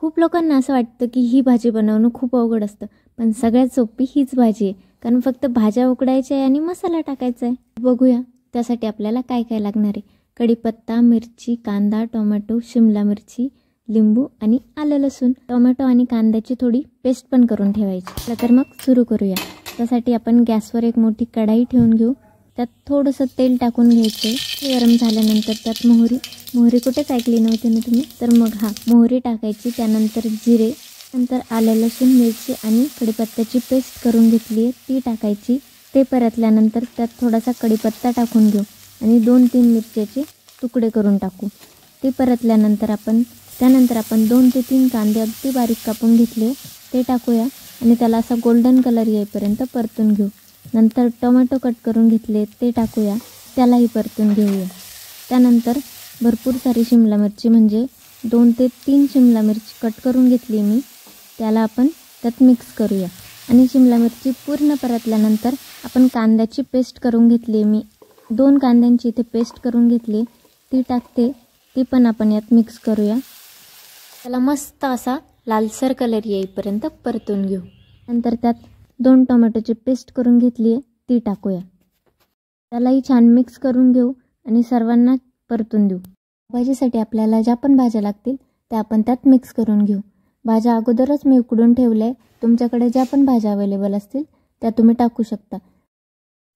खूप लोकांना असं वाटतं की ही भाजी बनवणं खूप अवघड असतं, पण सगळ्यात सोपी हीच भाजी आहे. कारण फक्त भाज्या उकडायच्या आहे आणि मसाला टाकायचा आहे. बघूया त्यासाठी आपल्याला काय काय लागणार आहे. कढीपत्ता, मिरची, कांदा, टोमॅटो, शिमला मिरची, लिंबू आणि आलं लसूण. टोमॅटो आणि कांद्याची थोडी पेस्ट पण करून ठेवायची. तर मग सुरू करूया. त्यासाठी आपण गॅसवर एक मोठी कढाई ठेवून घेऊ. त्यात थोडंसं तेल टाकून घ्यायचं. ते गरम झाल्यानंतर त्यात मोहरी कुठेच ऐकली नव्हती ना तुम्ही, तर मग मोहरी टाकायची. त्यानंतर जिरे, नंतर आलं लसूण मिरची आणि कढीपत्त्याची पेस्ट करून घेतली आहे ती टाकायची. ते परतल्यानंतर त्यात थोडासा कढीपत्ता टाकून घेऊ आणि 2-3 मिरच्याचे तुकडे करून टाकू. ते परतल्यानंतर त्यानंतर आपण 2 ते 3 कांदे अगदी बारीक कापून घेतले ते टाकूया आणि त्याला असा गोल्डन कलर येईपर्यंत परतून घेऊ. नंतर टोमॅटो कट करून घेतले ते टाकूया, त्यालाही परतून घेऊया. त्यानंतर भरपूर सारी शिमला मिरची म्हणजे 2 ते 3 शिमला मिरची कट करून घेतली मी, त्याला आपण त्यात मिक्स करूया. आणि शिमला मिरची पूर्ण परतल्यानंतर आपण कांद्याची पेस्ट करून घेतली. मी 2 कांद्यांची इथे पेस्ट करून घेतली ती टाकते. ती पण आपण यात मिक्स करूया. त्याला मस्त असा लालसर कलर येईपर्यंत परतून घेऊ. नंतर त्यात 2 टोमॅटोची पेस्ट करून घेतली आहे ती टाकूया. त्यालाही छान मिक्स करून घेऊ आणि सर्वांना परतून देऊ. भाजीसाठी आपल्याला ज्या पण भाज्या लागतील त्या आपण त्यात मिक्स करून घेऊ. भाज्या अगोदरच मी उकडून ठेवल्या आहे. तुमच्याकडे ज्या पण भाज्या अवेलेबल असतील त्या तुम्ही टाकू शकता,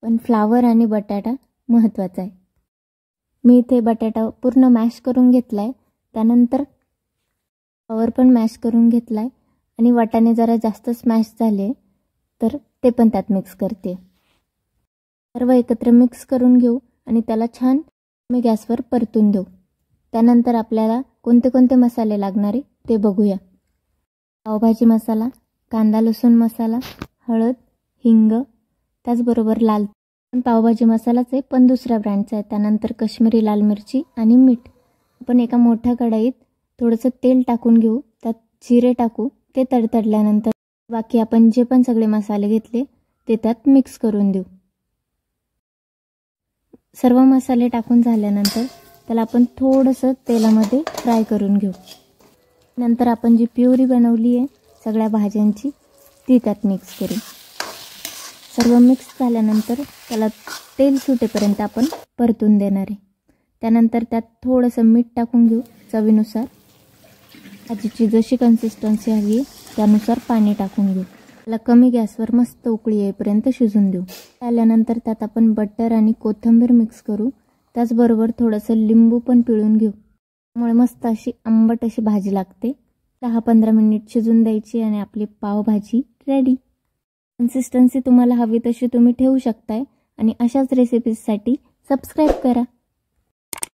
पण फ्लावर आणि बटाटा महत्त्वाचा आहे. मी इथे बटाटा पूर्ण मॅश करून घेतला आहे. त्यानंतर फ्लावर पण मॅश करून घेतला आहे आणि वाटाणे जरा जास्त स्मॅश झाले तर ते पण त्यात मिक्स करते. सर्व एकत्र मिक्स करून घेऊ आणि त्याला छान मी गॅसवर परतून देऊ. त्यानंतर आपल्याला कोणते कोणते मसाले लागणार आहे ते बघूया. पावभाजी मसाला, कांदा लसूण मसाला, हळद, हिंग, त्याचबरोबर लाल पावभाजी मसालाच आहे पण दुसऱ्या ब्रँडचा आहे. त्यानंतर काश्मीरी लाल मिरची आणि मीठ. आपण एका मोठ्या कढईत थोडंसं तेल टाकून घेऊ. त्यात जिरे टाकू. ते तडतडल्यानंतर बाकी आपण जे पण सगळे मसाले घेतले ते त्यात मिक्स करून देऊ. सर्व मसाले टाकून झाल्यानंतर त्याला आपण थोडंसं तेलामध्ये फ्राय करून घेऊ. नंतर आपण जी प्युरी बनवली आहे सगळ्या भाज्यांची ती त्यात मिक्स करू. सर्व मिक्स झाल्यानंतर त्याला तेल सुटेपर्यंत आपण परतून देणार आहे. त्यानंतर त्यात थोडंसं मीठ टाकून घेऊ चवीनुसार. भाजीची जशी कन्सिस्टन्सी हवी त्यानुसार पाणी टाकून घेऊ. त्याला कमी गॅसवर मस्त उकळी येईपर्यंत शिजून देऊ. त्यानंतर त्यात आपण बटर आणि कोथिंबीर मिक्स करू. त्याचबरोबर थोडंसं लिंबू पण पिळून घेऊ. त्यामुळे मस्त अशी आंबट अशी भाजी लागते. 10-15 मिनिट शिजून द्यायची आणि आपली पावभाजी रेडी. कन्सिस्टन्सी तुम्हाला हवी तशी तुम्ही ठेवू शकताय आणि अशाच रेसिपीजसाठी सबस्क्राईब करा.